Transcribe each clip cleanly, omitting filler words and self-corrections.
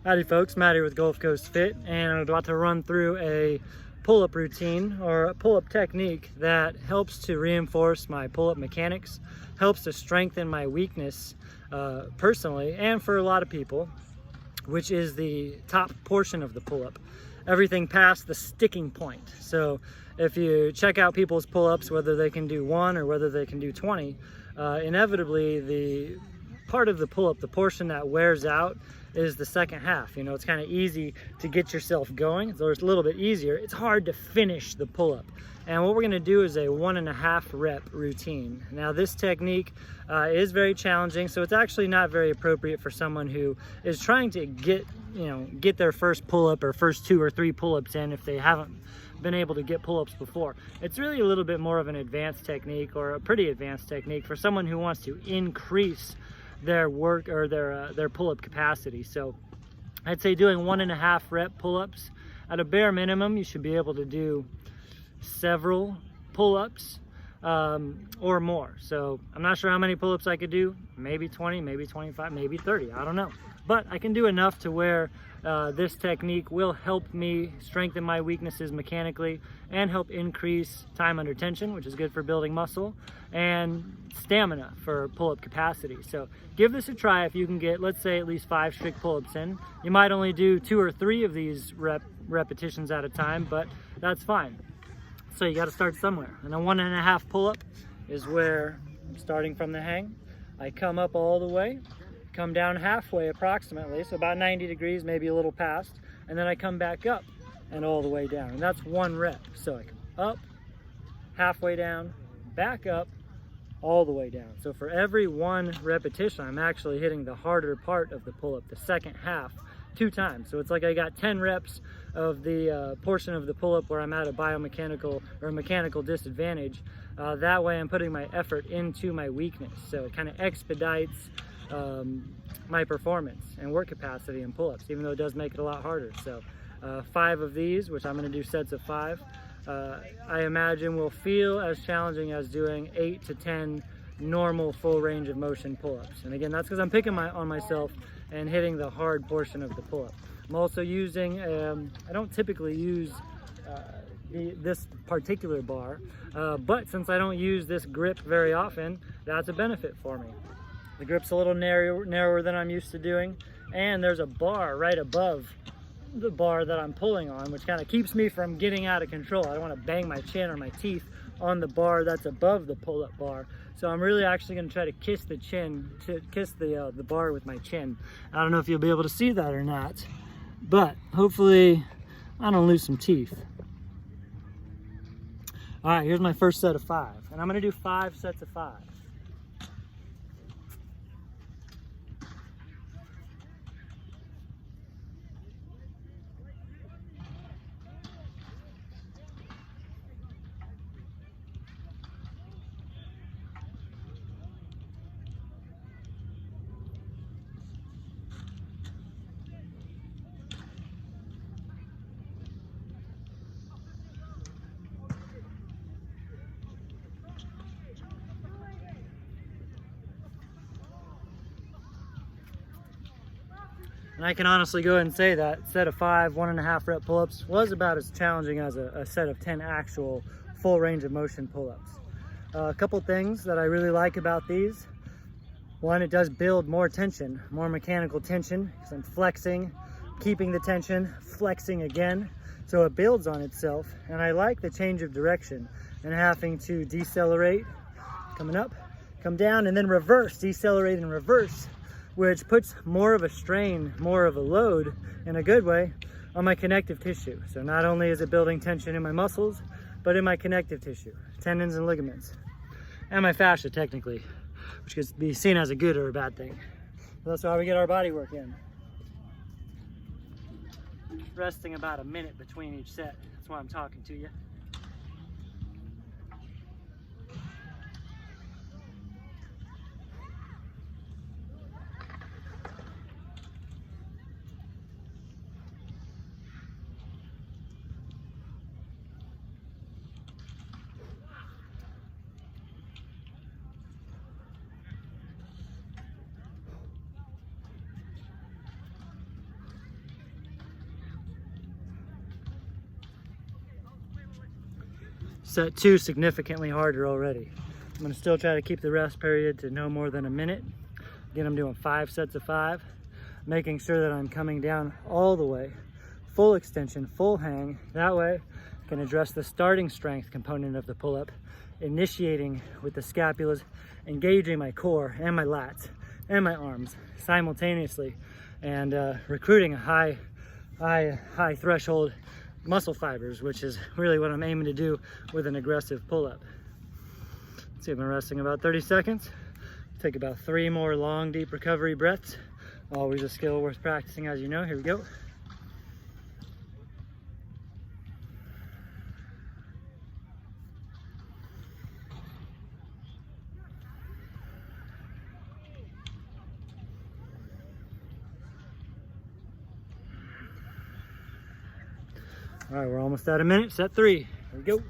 Howdy folks, Matty with Gulf Coast Fit, and I'm about to run through a pull-up routine or a pull-up technique that helps to reinforce my pull-up mechanics, helps to strengthen my weakness personally and for a lot of people, which is the top portion of the pull-up. Everything past the sticking point. So if you check out people's pull-ups, whether they can do 1 or whether they can do 20, inevitably the part of the pull-up, the portion that wears out, is the second half. You know, it's kind of easy to get yourself going, so it's a little bit easier. It's hard to finish the pull-up. And what we're gonna do is a 1.5 rep routine. Now this technique is very challenging, so it's actually not very appropriate for someone who is trying to get their first pull-up or first 2 or 3 pull-ups in if they haven't been able to get pull-ups before. It's really a little bit more of an advanced technique, or a pretty advanced technique for someone who wants to increase their work or their pull-up capacity. So I'd say doing 1.5 rep pull-ups. At a bare minimum, you should be able to do several pull-ups or more. So I'm not sure how many pull-ups I could do, maybe 20, maybe 25, maybe 30, I don't know. But I can do enough to where this technique will help me strengthen my weaknesses mechanically and help increase time under tension, which is good for building muscle, and stamina for pull-up capacity. So give this a try. If you can get, let's say, at least 5 strict pull-ups in. You might only do 2 or 3 of these repetitions at a time, but that's fine. So you got to start somewhere. And a 1.5 pull-up is where I'm starting from the hang. I come up all the way, come down halfway approximately, so about 90 degrees, maybe a little past, and then I come back up and all the way down. And that's 1 rep. So I come up, halfway down, back up, all the way down. So for every 1 repetition, I'm actually hitting the harder part of the pull-up, the second half, 2 times. So it's like I got 10 reps of the portion of the pull-up where I'm at a biomechanical or mechanical disadvantage. That way I'm putting my effort into my weakness. So it kind of expedites my performance and work capacity in pull-ups, even though it does make it a lot harder. So 5 of these, which I'm going to do sets of 5, I imagine will feel as challenging as doing 8 to 10 normal full range of motion pull-ups. And again, that's because I'm picking on myself and hitting the hard portion of the pull-up. I'm also using, I don't typically use this particular bar, but since I don't use this grip very often, that's a benefit for me. The grip's a little narrower than I'm used to doing, and there's a bar right above the bar that I'm pulling on, which kind of keeps me from getting out of control. I don't want to bang my chin or my teeth on the bar that's above the pull-up bar. So I'm really actually going to try to kiss the bar with my chin. I don't know if you'll be able to see that or not, but hopefully I don't lose some teeth. All right, here's my first set of 5, and I'm going to do 5 sets of 5. And I can honestly go ahead and say that set of 5 1.5 rep pull-ups was about as challenging as a set of 10 actual full range of motion pull-ups. A couple things that I really like about these. One, it does build more tension, more mechanical tension, because I'm flexing, keeping the tension, flexing again. So it builds on itself. And I like the change of direction and having to decelerate, coming up, come down, and then reverse, decelerate and reverse, which puts more of a strain, more of a load, in a good way, on my connective tissue. So not only is it building tension in my muscles, but in my connective tissue, tendons and ligaments, and my fascia technically, which could be seen as a good or a bad thing. That's why we get our body work in. Resting about a minute between each set. That's why I'm talking to you. set 2 significantly harder already. I'm gonna still try to keep the rest period to no more than a minute. Again, I'm doing 5 sets of 5, making sure that I'm coming down all the way, full extension, full hang. That way I can address the starting strength component of the pull-up, initiating with the scapulas, engaging my core and my lats and my arms simultaneously, and recruiting a high threshold muscle fibers, which is really what I'm aiming to do with an aggressive pull-up. Let's see, I've been resting about 30 seconds. Take about 3 more long, deep recovery breaths. Always a skill worth practicing, as you know. Here we go. All right, we're almost at a minute. Set 3. Here we go.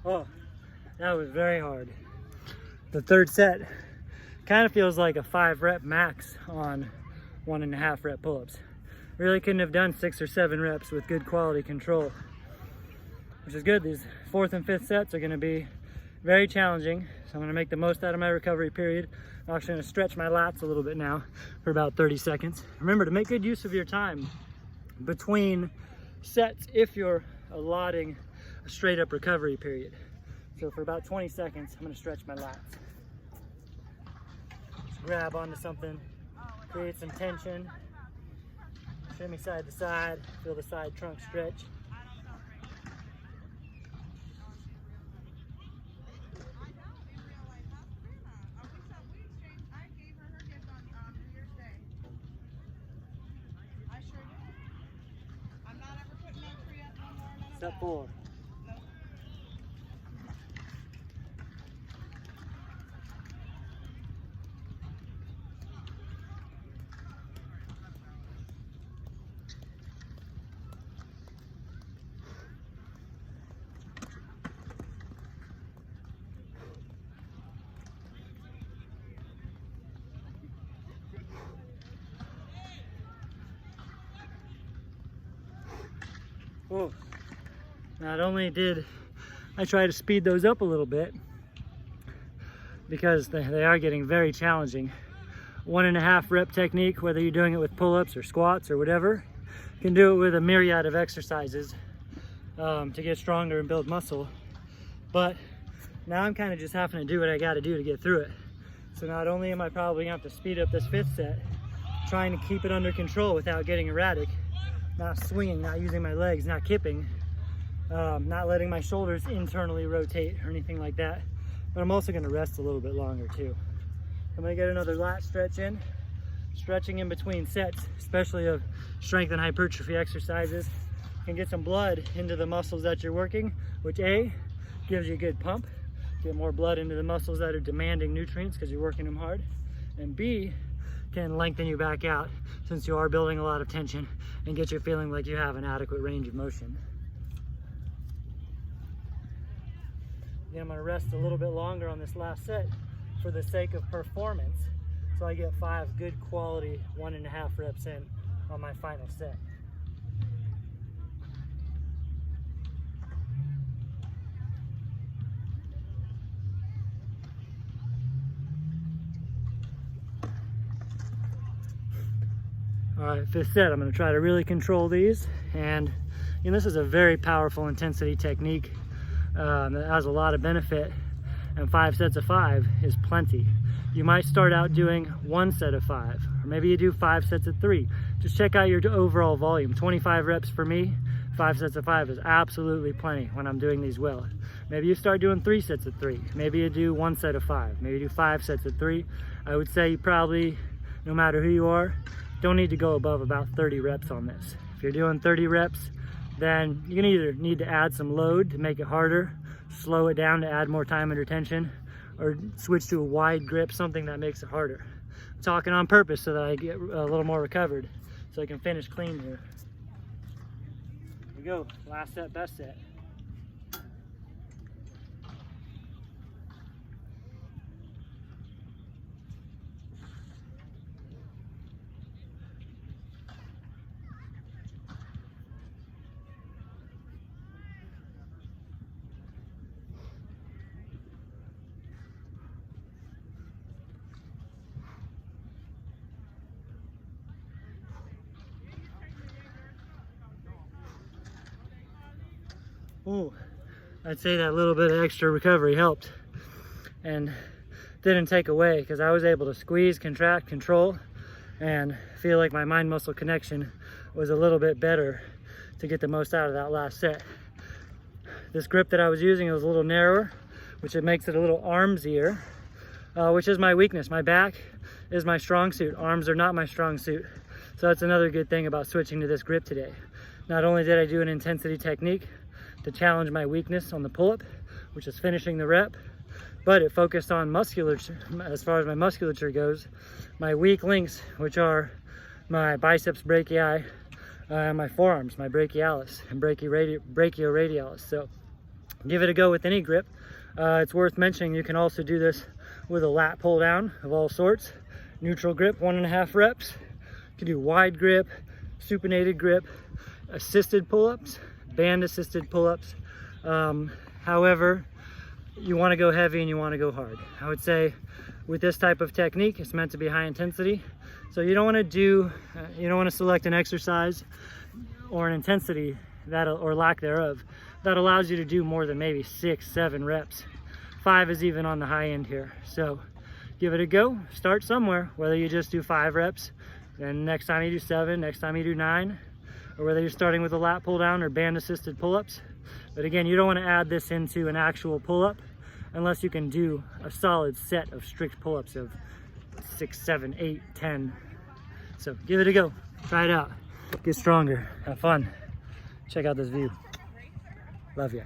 Oh, that was very hard. The third set kind of feels like a 5 rep max on 1.5 rep pull-ups. Really couldn't have done 6 or 7 reps with good quality control, which is good. These 4th and 5th sets are going to be very challenging, so I'm going to make the most out of my recovery period. I'm actually going to stretch my lats a little bit now for about 30 seconds. Remember to make good use of your time between sets if you're allotting a straight up recovery period. So for about 20 seconds, I'm going to stretch my lats. Just grab onto something, create some tension, shimmy side to side, feel the side trunk stretch. Step 4. Whoa. Not only did I try to speed those up a little bit, because they are getting very challenging. 1.5 rep technique, whether you're doing it with pull-ups or squats or whatever, you can do it with a myriad of exercises to get stronger and build muscle. But now I'm kind of just having to do what I got to do to get through it. So not only am I probably going to have to speed up this 5th set, trying to keep it under control without getting erratic, not swinging, not using my legs, not kipping, not letting my shoulders internally rotate or anything like that. But I'm also going to rest a little bit longer too. I'm going to get another lat stretch in, stretching in between sets, especially of strength and hypertrophy exercises. You can get some blood into the muscles that you're working, which A, gives you a good pump, get more blood into the muscles that are demanding nutrients because you're working them hard, and B, can lengthen you back out since you are building a lot of tension and get you feeling like you have an adequate range of motion. Again, I'm going to rest a little bit longer on this last set for the sake of performance, so I get 5 good quality 1.5 reps in on my final set. All right, 5th set, I'm going to try to really control these, and this is a very powerful intensity technique that has a lot of benefit, and 5 sets of 5 is plenty. You might start out doing 1 set of 5, or maybe you do 5 sets of 3. Just check out your overall volume. 25 reps for me, 5 sets of 5 is absolutely plenty when I'm doing these well. Maybe you start doing 3 sets of 3. Maybe you do 1 set of 5. Maybe you do 5 sets of 3. I would say you probably, no matter who you are, don't need to go above about 30 reps on this. If you're doing 30 reps, then you're gonna either need to add some load to make it harder, slow it down to add more time under tension, or switch to a wide grip, something that makes it harder. I'm talking on purpose so that I get a little more recovered, so I can finish clean here. Here we go, last set, best set. Ooh, I'd say that little bit of extra recovery helped and didn't take away, because I was able to squeeze, contract, control, and feel like my mind muscle connection was a little bit better to get the most out of that last set. This grip that I was using was a little narrower, which it makes it a little armsier, which is my weakness. My back is my strong suit. Arms are not my strong suit. So that's another good thing about switching to this grip today. Not only did I do an intensity technique to challenge my weakness on the pull-up, which is finishing the rep, but it focused on musculature. As far as my musculature goes, my weak links, which are my biceps brachii, my forearms, my brachialis and brachioradialis. So give it a go with any grip. It's worth mentioning you can also do this with a lat pull down of all sorts. Neutral grip, 1.5 reps. You can do wide grip, supinated grip, assisted pull-ups, band assisted pull-ups. However, you want to go heavy and you want to go hard. I would say with this type of technique, it's meant to be high intensity. So you don't want to select an exercise or an intensity or lack thereof that allows you to do more than maybe 6-7 reps. 5 is even on the high end here. So give it a go, start somewhere, whether you just do 5 reps, then next time you do 7, next time you do 9, or whether you're starting with a lat pull down or band assisted pull-ups. But again, you don't want to add this into an actual pull-up unless you can do a solid set of strict pull-ups of 6, 7, 8, 10. So give it a go, try it out, get stronger, have fun, check out this view. Love ya.